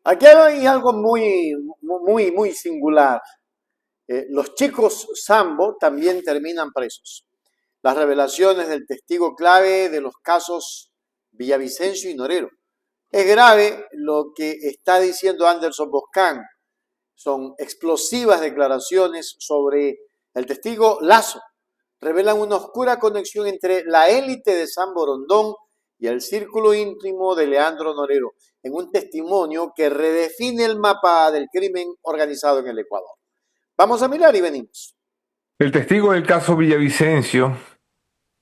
Aquí hay algo muy singular. Los chicos Sambo también terminan presos. Las revelaciones del testigo clave de los casos Villavicencio y Norero. Es grave lo que está diciendo Anderson Boscan. Son explosivas declaraciones sobre el testigo Lazo. Revelan una oscura conexión entre la élite de San Borondón y el círculo íntimo de Leandro Norero, en un testimonio que redefine el mapa del crimen organizado en el Ecuador. Vamos a mirar y venimos. El testigo del caso Villavicencio,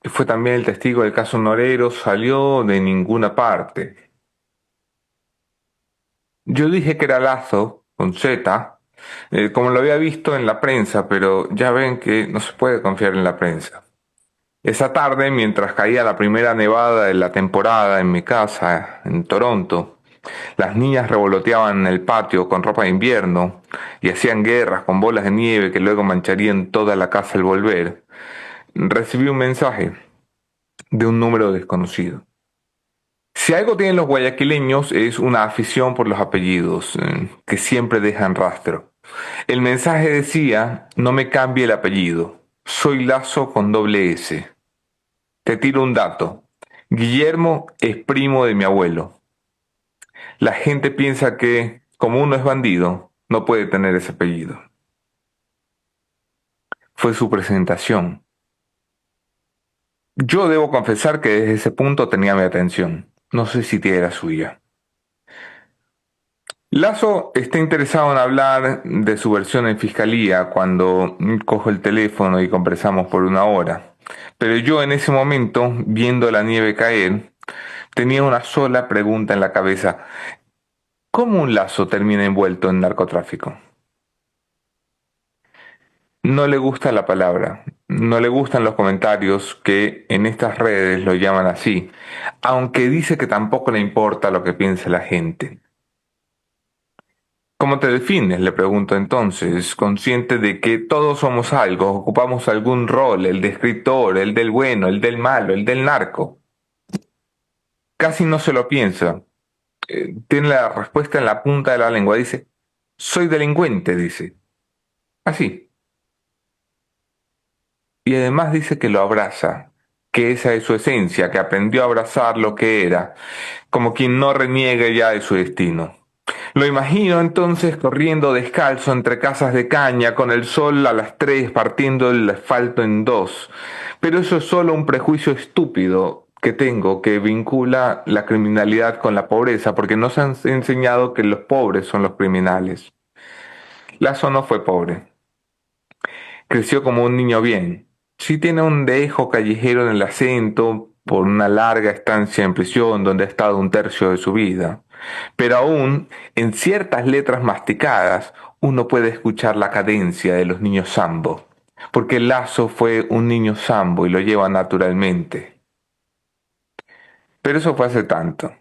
que fue también el testigo del caso Norero, salió de ninguna parte. Yo dije que era Lazo, con Z, como lo había visto en la prensa, pero ya ven que no se puede confiar en la prensa. Esa tarde, mientras caía la primera nevada de la temporada en mi casa, en Toronto, las niñas revoloteaban en el patio con ropa de invierno y hacían guerras con bolas de nieve que luego mancharían toda la casa al volver. Recibí un mensaje de un número desconocido. Si algo tienen los guayaquileños es una afición por los apellidos, que siempre dejan rastro. El mensaje decía, no me cambie el apellido, soy Lazo con doble S. Te tiro un dato. Guillermo es primo de mi abuelo. La gente piensa que, como uno es bandido, no puede tener ese apellido. Fue su presentación. Yo debo confesar que desde ese punto tenía mi atención. No sé si tiene la suya. Lazo está interesado en hablar de su versión en fiscalía cuando cojo el teléfono y conversamos por una hora. Pero yo en ese momento, viendo la nieve caer, tenía una sola pregunta en la cabeza. ¿Cómo un Lazo termina envuelto en narcotráfico? No le gusta la palabra, no le gustan los comentarios que en estas redes lo llaman así, aunque dice que tampoco le importa lo que piense la gente. ¿Cómo te defines? Le pregunto entonces, consciente de que todos somos algo, ocupamos algún rol, el de escritor, el del bueno, el del malo, el del narco. Casi no se lo piensa. Tiene la respuesta en la punta de la lengua. Dice, soy delincuente, dice. Así. Y además dice que lo abraza, que esa es su esencia, que aprendió a abrazar lo que era, como quien no reniega ya de su destino. Lo imagino entonces corriendo descalzo entre casas de caña con el sol a las 3 partiendo el asfalto en dos. Pero eso es solo un prejuicio estúpido que tengo que vincula la criminalidad con la pobreza porque nos han enseñado que los pobres son los criminales. Lazo no fue pobre. Creció como un niño bien. Sí tiene un dejo callejero en el acento por una larga estancia en prisión donde ha estado un tercio de su vida. Pero aún, en ciertas letras masticadas, uno puede escuchar la cadencia de los niños sambo, porque Lazo fue un niño sambo y lo lleva naturalmente. Pero eso fue hace tanto,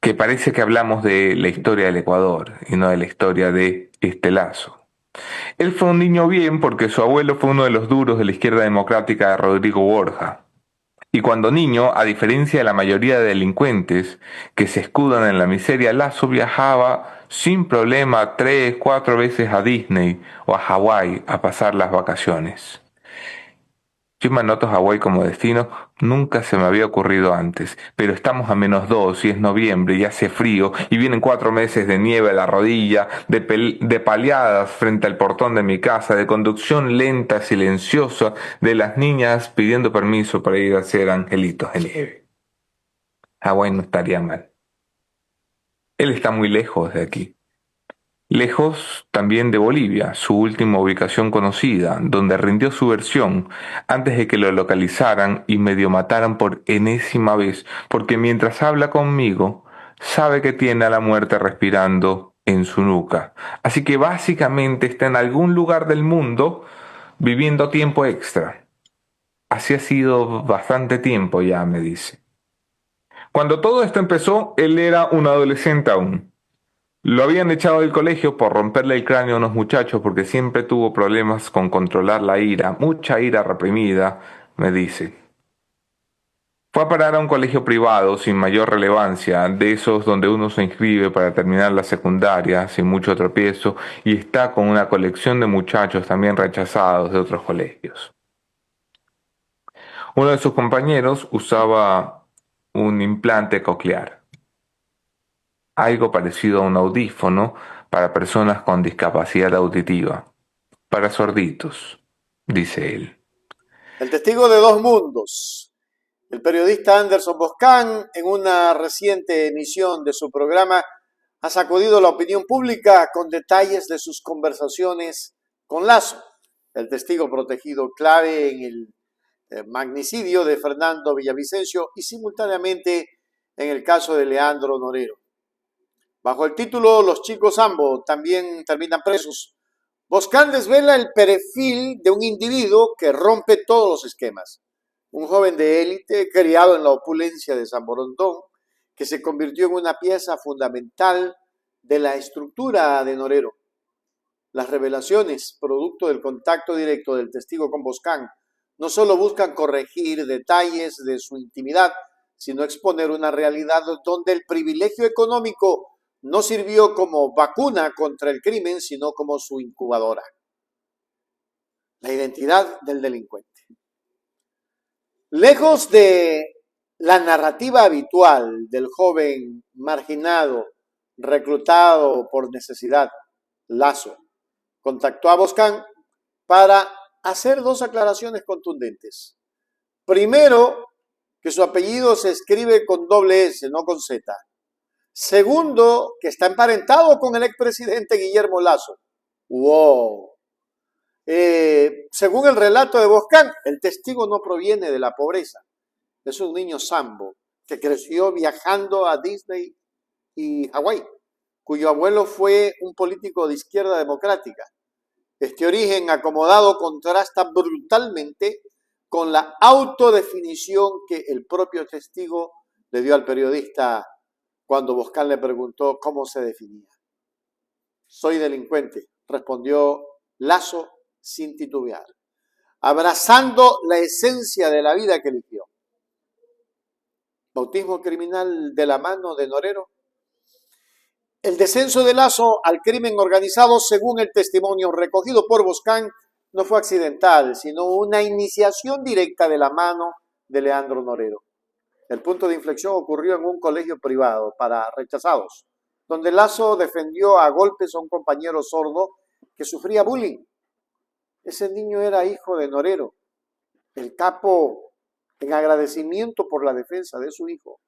que parece que hablamos de la historia del Ecuador y no de la historia de este Lazo. Él fue un niño bien porque su abuelo fue uno de los duros de la izquierda democrática de Rodrigo Borja. Y cuando niño, a diferencia de la mayoría de delincuentes que se escudan en la miseria, Lazo viajaba sin problema 3, 4 veces a Disney o a Hawái a pasar las vacaciones. Yo me anoto Hawái como destino, nunca se me había ocurrido antes, pero estamos a -2 y es noviembre y hace frío y vienen 4 meses de nieve a la rodilla, de paliadas frente al portón de mi casa, de conducción lenta, silenciosa, de las niñas pidiendo permiso para ir a hacer angelitos de nieve. Hawái no estaría mal. Él está muy lejos de aquí. Lejos también de Bolivia, su última ubicación conocida, donde rindió su versión antes de que lo localizaran y medio mataran por enésima vez, porque mientras habla conmigo, sabe que tiene a la muerte respirando en su nuca. Así que básicamente está en algún lugar del mundo viviendo tiempo extra. Así ha sido bastante tiempo ya, me dice. Cuando todo esto empezó, él era un adolescente aún. Lo habían echado del colegio por romperle el cráneo a unos muchachos porque siempre tuvo problemas con controlar la ira, mucha ira reprimida, me dice. Fue a parar a un colegio privado sin mayor relevancia, de esos donde uno se inscribe para terminar la secundaria sin mucho tropiezo y está con una colección de muchachos también rechazados de otros colegios. Uno de sus compañeros usaba un implante coclear, algo parecido a un audífono para personas con discapacidad auditiva, para sorditos, dice él. El testigo de dos mundos. El periodista Anderson Boscan, en una reciente emisión de su programa, ha sacudido la opinión pública con detalles de sus conversaciones con Lasso, el testigo protegido clave en el magnicidio de Fernando Villavicencio y simultáneamente en el caso de Leandro Norero. Bajo el título Los chicos Sambo también terminan presos, Boscan desvela el perfil de un individuo que rompe todos los esquemas. Un joven de élite criado en la opulencia de San Borondón, que se convirtió en una pieza fundamental de la estructura de Norero. Las revelaciones, producto del contacto directo del testigo con Boscan, no solo buscan corregir detalles de su intimidad, sino exponer una realidad donde el privilegio económico no sirvió como vacuna contra el crimen, sino como su incubadora. La identidad del delincuente. Lejos de la narrativa habitual del joven marginado, reclutado por necesidad, Lasso contactó a Boscan para hacer dos aclaraciones contundentes. Primero, que su apellido se escribe con doble S, no con Z. Segundo, que está emparentado con el expresidente Guillermo Lasso. ¡Wow! Según el relato de Boscan, el testigo no proviene de la pobreza. Es un niño sambo que creció viajando a Disney y Hawái, cuyo abuelo fue un político de izquierda democrática. Este origen acomodado contrasta brutalmente con la autodefinición que el propio testigo le dio al periodista cuando Boscan le preguntó cómo se definía. Soy delincuente, respondió Lasso sin titubear, abrazando la esencia de la vida que eligió. Bautismo criminal de la mano de Norero. El descenso de Lasso al crimen organizado, según el testimonio recogido por Boscan, no fue accidental, sino una iniciación directa de la mano de Leandro Norero. El punto de inflexión ocurrió en un colegio privado para rechazados, donde Lasso defendió a golpes a un compañero sordo que sufría bullying. Ese niño era hijo de Norero. El capo, en agradecimiento por la defensa de su hijo,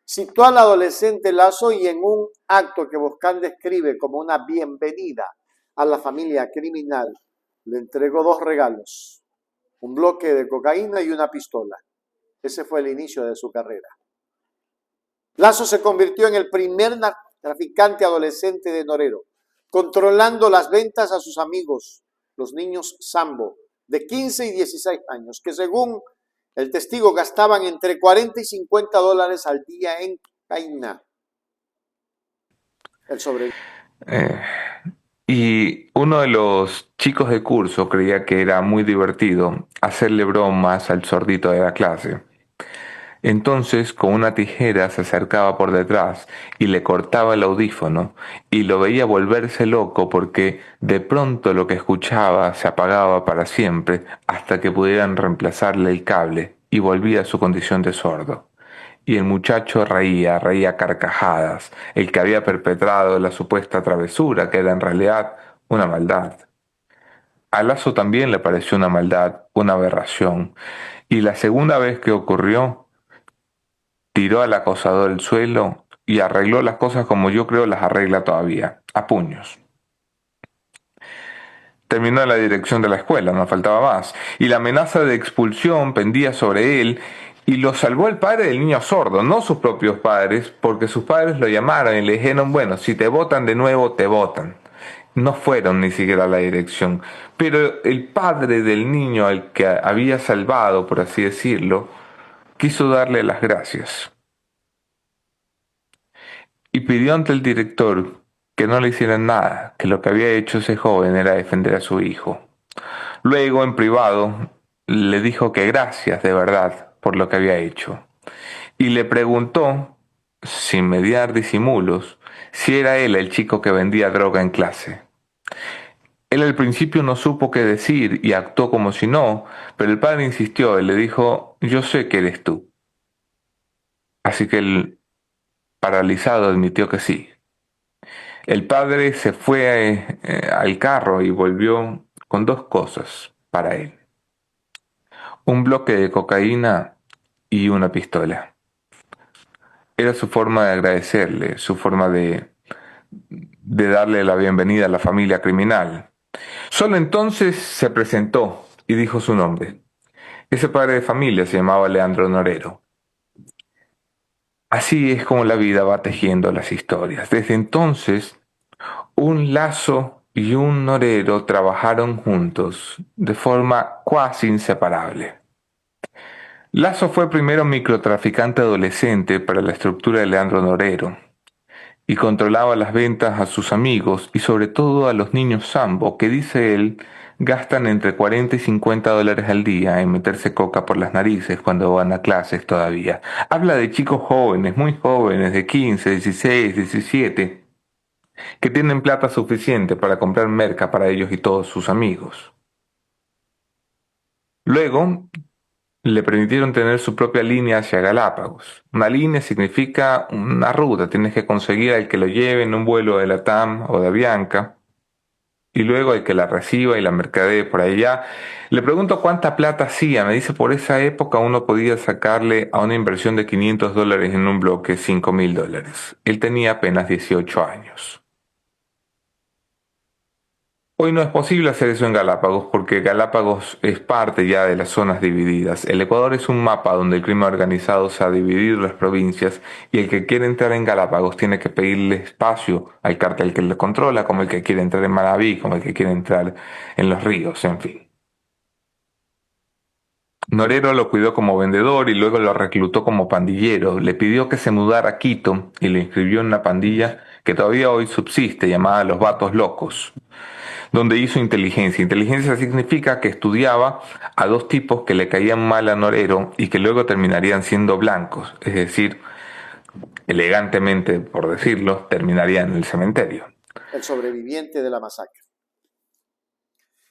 citó al adolescente Lasso y en un acto que Boscan describe como una bienvenida a la familia criminal, le entregó dos regalos, un bloque de cocaína y una pistola. Ese fue el inicio de su carrera. Lasso se convirtió en el primer traficante adolescente de Norero, controlando las ventas a sus amigos, los niños sambo, de 15 y 16 años, que según el testigo gastaban entre 40 y 50 dólares al día en cocaína. El sobreviviente. Y uno de los chicos de curso creía que era muy divertido hacerle bromas al sordito de la clase. Entonces, con una tijera se acercaba por detrás y le cortaba el audífono y lo veía volverse loco porque de pronto lo que escuchaba se apagaba para siempre hasta que pudieran reemplazarle el cable y volvía a su condición de sordo. Y el muchacho reía carcajadas, el que había perpetrado la supuesta travesura, que era en realidad una maldad. A Lasso también le pareció una maldad, una aberración, y la segunda vez que ocurrió, tiró al acosador al suelo y arregló las cosas como yo creo las arregla todavía, a puños. Terminó en la dirección de la escuela, no faltaba más, y la amenaza de expulsión pendía sobre él, y lo salvó el padre del niño sordo, no sus propios padres, porque sus padres lo llamaron y le dijeron, bueno, si te votan de nuevo, te votan. No fueron ni siquiera a la dirección, pero el padre del niño al que había salvado, por así decirlo, quiso darle las gracias. Y pidió ante el director que no le hicieran nada, que lo que había hecho ese joven era defender a su hijo. Luego, en privado, le dijo que gracias de verdad por lo que había hecho. y le preguntó, sin mediar disimulos, si era él el chico que vendía droga en clase. Él al principio no supo qué decir y actuó como si no, pero el padre insistió y le dijo, yo sé que eres tú. Así que el paralizado admitió que sí. El padre se fue al carro y volvió con dos cosas para él. Un bloque de cocaína y una pistola. Era su forma de agradecerle, su forma de darle la bienvenida a la familia criminal. Solo entonces se presentó y dijo su nombre. Ese padre de familia se llamaba Leandro Norero. Así es como la vida va tejiendo las historias. Desde entonces, un Lazo y un Norero trabajaron juntos de forma cuasi inseparable. Lazo fue primero microtraficante adolescente para la estructura de Leandro Norero y controlaba las ventas a sus amigos y sobre todo a los niños Sambo, que dice él, gastan entre 40 y 50 dólares al día en meterse coca por las narices cuando van a clases todavía. Habla de chicos jóvenes, muy jóvenes, de 15, 16, 17, que tienen plata suficiente para comprar merca para ellos y todos sus amigos. Luego, le permitieron tener su propia línea hacia Galápagos. Una línea significa una ruta, tienes que conseguir al que lo lleve en un vuelo de la TAM o de Avianca, y luego al que la reciba y la mercadee por allá. Le pregunto cuánta plata hacía, me dice por esa época uno podía sacarle a una inversión de 500 dólares en un bloque 5.000 dólares. Él tenía apenas 18 años. Hoy no es posible hacer eso en Galápagos porque Galápagos es parte ya de las zonas divididas. El Ecuador es un mapa donde el crimen organizado se ha dividido las provincias y el que quiere entrar en Galápagos tiene que pedirle espacio al cártel que le controla, como el que quiere entrar en Manabí, como el que quiere entrar en Los Ríos, en fin. Norero lo cuidó como vendedor y luego lo reclutó como pandillero. Le pidió que se mudara a Quito y lo inscribió en una pandilla que todavía hoy subsiste llamada Los Vatos Locos, donde hizo inteligencia. Inteligencia significa que estudiaba a dos tipos que le caían mal a Norero y que luego terminarían siendo blancos, es decir, elegantemente, por decirlo, terminarían en el cementerio. El sobreviviente de la masacre.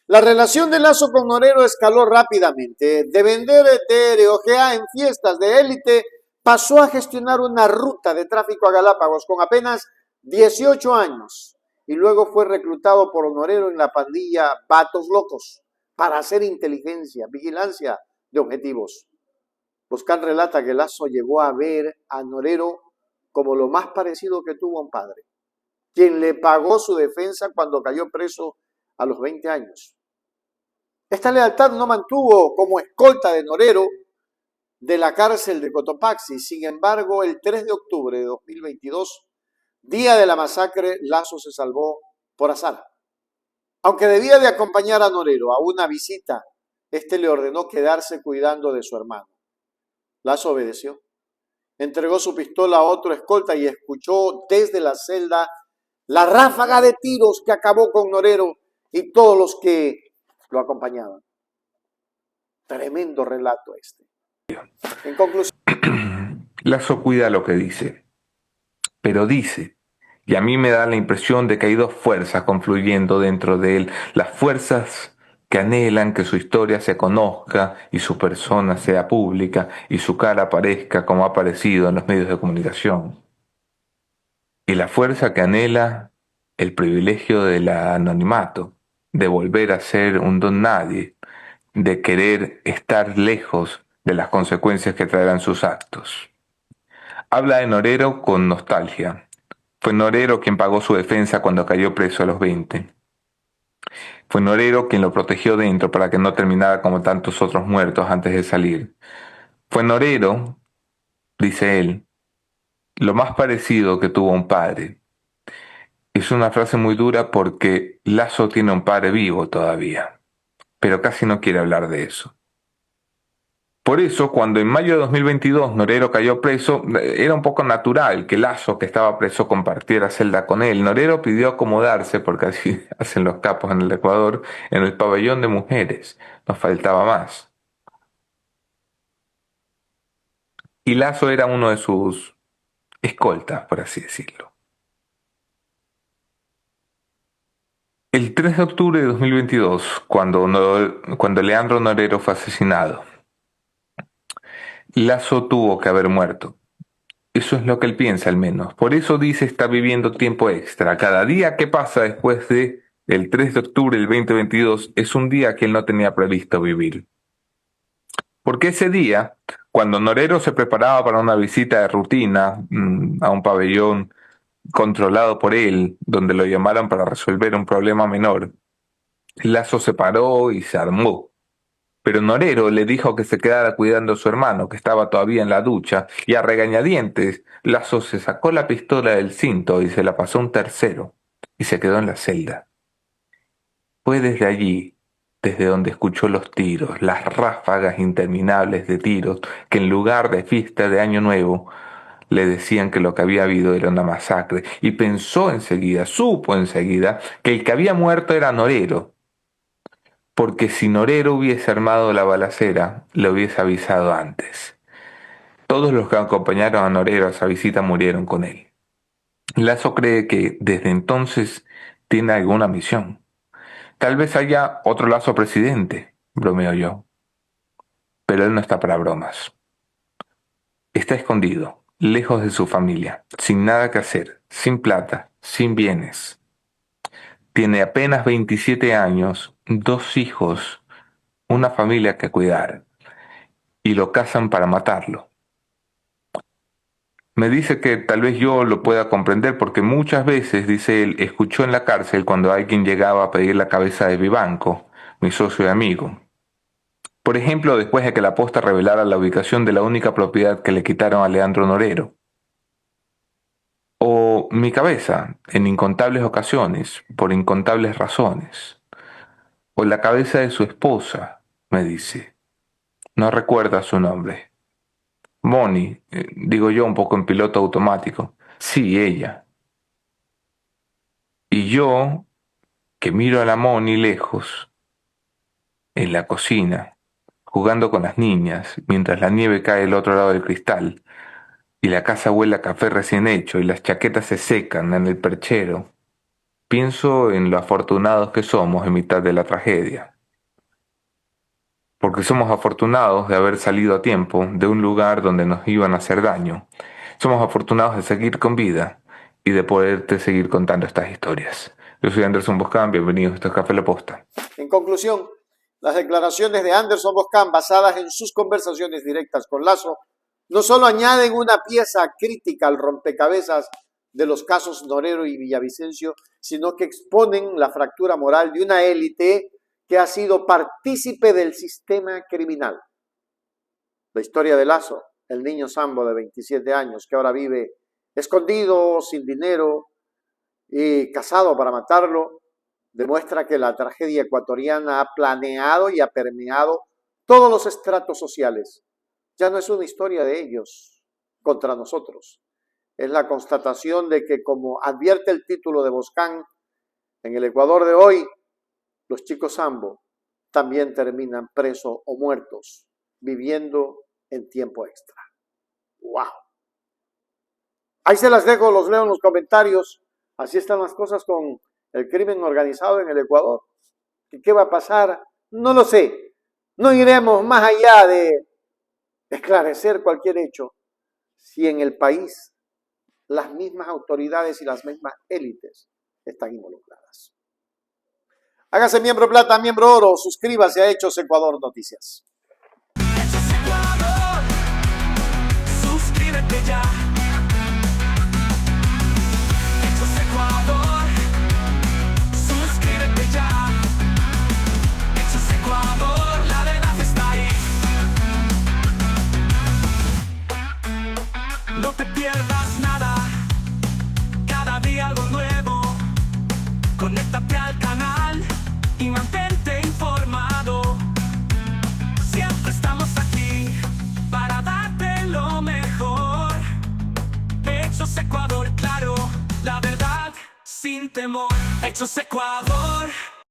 La relación de Lazo con Norero escaló rápidamente. De vender TROGA en fiestas de élite, pasó a gestionar una ruta de tráfico a Galápagos con apenas 18 años y luego fue reclutado por Norero en la pandilla Vatos Locos para hacer inteligencia, vigilancia de objetivos. Boscan relata que Lazo llegó a ver a Norero como lo más parecido que tuvo a un padre, quien le pagó su defensa cuando cayó preso a los 20 años. Esta lealtad no mantuvo como escolta de Norero de la cárcel de Cotopaxi. Sin embargo, el 3 de octubre de 2022, día de la masacre, Lazo se salvó por azar. Aunque debía de acompañar a Norero a una visita, este le ordenó quedarse cuidando de su hermano. Lazo obedeció. Entregó su pistola a otro escolta y escuchó desde la celda la ráfaga de tiros que acabó con Norero y todos los que lo acompañaban. Tremendo relato este. En conclusión, Lazo cuida lo que dice, pero dice, y a mí me da la impresión de que hay dos fuerzas confluyendo dentro de él, las fuerzas que anhelan que su historia se conozca y su persona sea pública y su cara aparezca como ha aparecido en los medios de comunicación, y la fuerza que anhela el privilegio del anonimato, de volver a ser un don nadie, de querer estar lejos de las consecuencias que traerán sus actos. Habla de Norero con nostalgia. Fue Norero quien pagó su defensa cuando cayó preso a los 20. Fue Norero quien lo protegió dentro para que no terminara como tantos otros muertos antes de salir. Fue Norero, dice él, lo más parecido que tuvo a un padre. Es una frase muy dura porque Lazo tiene un padre vivo todavía, pero casi no quiere hablar de eso. Por eso, cuando en mayo de 2022 Norero cayó preso, era un poco natural que Lazo, que estaba preso, compartiera celda con él. Norero pidió acomodarse, porque así hacen los capos en el Ecuador, en el pabellón de mujeres. Nos faltaba más. y Lasso era uno de sus escoltas, por así decirlo. El 3 de octubre de 2022, cuando Leandro Norero fue asesinado, Lasso tuvo que haber muerto. Eso es lo que él piensa al menos. Por eso dice está viviendo tiempo extra. Cada día que pasa después de el 3 de octubre del 2022 es un día que él no tenía previsto vivir. Porque ese día, cuando Norero se preparaba para una visita de rutina a un pabellón controlado por él, donde lo llamaron para resolver un problema menor, Lasso se paró y se armó. Pero Norero le dijo que se quedara cuidando a su hermano, que estaba todavía en la ducha, y a regañadientes, Lasso se sacó la pistola del cinto y se la pasó a un tercero, y se quedó en la celda. Fue desde allí, desde donde escuchó los tiros, las ráfagas interminables de tiros, que en lugar de fiesta de Año Nuevo, le decían que lo que había habido era una masacre, y pensó enseguida, supo enseguida, que el que había muerto era Norero, porque si Norero hubiese armado la balacera, le hubiese avisado antes. Todos los que acompañaron a Norero a esa visita murieron con él. Lasso cree que desde entonces tiene alguna misión. Tal vez haya otro Lasso presidente, bromeo yo. Pero él no está para bromas. Está escondido, lejos de su familia, sin nada que hacer, sin plata, sin bienes. Tiene apenas 27 años, 2 hijos, una familia que cuidar, y lo cazan para matarlo. Me dice que tal vez yo lo pueda comprender porque muchas veces, dice él, escuchó en la cárcel cuando alguien llegaba a pedir la cabeza de Vivanco, mi socio y amigo. Por ejemplo, después de que la posta revelara la ubicación de la única propiedad que le quitaron a Leandro Norero. O mi cabeza, en incontables ocasiones, por incontables razones. O la cabeza de su esposa, me dice. No recuerda su nombre. Moni, digo yo un poco en piloto automático. Sí, ella. Y yo, que miro a la Moni lejos, en la cocina, jugando con las niñas, mientras la nieve cae al otro lado del cristal, y la casa huele a café recién hecho, y las chaquetas se secan en el perchero, pienso en lo afortunados que somos en mitad de la tragedia. Porque somos afortunados de haber salido a tiempo de un lugar donde nos iban a hacer daño. Somos afortunados de seguir con vida y de poderte seguir contando estas historias. Yo soy Anderson Boscan, bienvenidos a esto es Café La Posta. En conclusión, las declaraciones de Anderson Boscan, basadas en sus conversaciones directas con Lasso, no solo añaden una pieza crítica al rompecabezas de los casos Norero y Villavicencio, sino que exponen la fractura moral de una élite que ha sido partícipe del sistema criminal. La historia de Lasso, el niño Sambo de 27 años que ahora vive escondido, sin dinero y casado para matarlo, demuestra que la tragedia ecuatoriana ha planeado y ha permeado todos los estratos sociales. Ya no es una historia de ellos contra nosotros. Es la constatación de que, como advierte el título de Boscan, en el Ecuador de hoy, los chicos Sambo también terminan presos o muertos, viviendo en tiempo extra. ¡Wow! Ahí se las dejo, los leo en los comentarios. Así están las cosas con el crimen organizado en el Ecuador. ¿Y qué va a pasar? No lo sé. No iremos más allá de esclarecer cualquier hecho si en el país las mismas autoridades y las mismas élites están involucradas. Hágase miembro plata, miembro oro, suscríbase a Hechos Ecuador Noticias. Hechos Ecuador, suscríbete ya. Hechos Ecuador, suscríbete ya. Hechos Ecuador, la verdad está ahí. No te pierdas nada, cada día algo nuevo. Conéctate al canal y mantente informado. Siempre estamos aquí para darte lo mejor. Hechos Ecuador, claro, la verdad sin temor. Hechos Ecuador.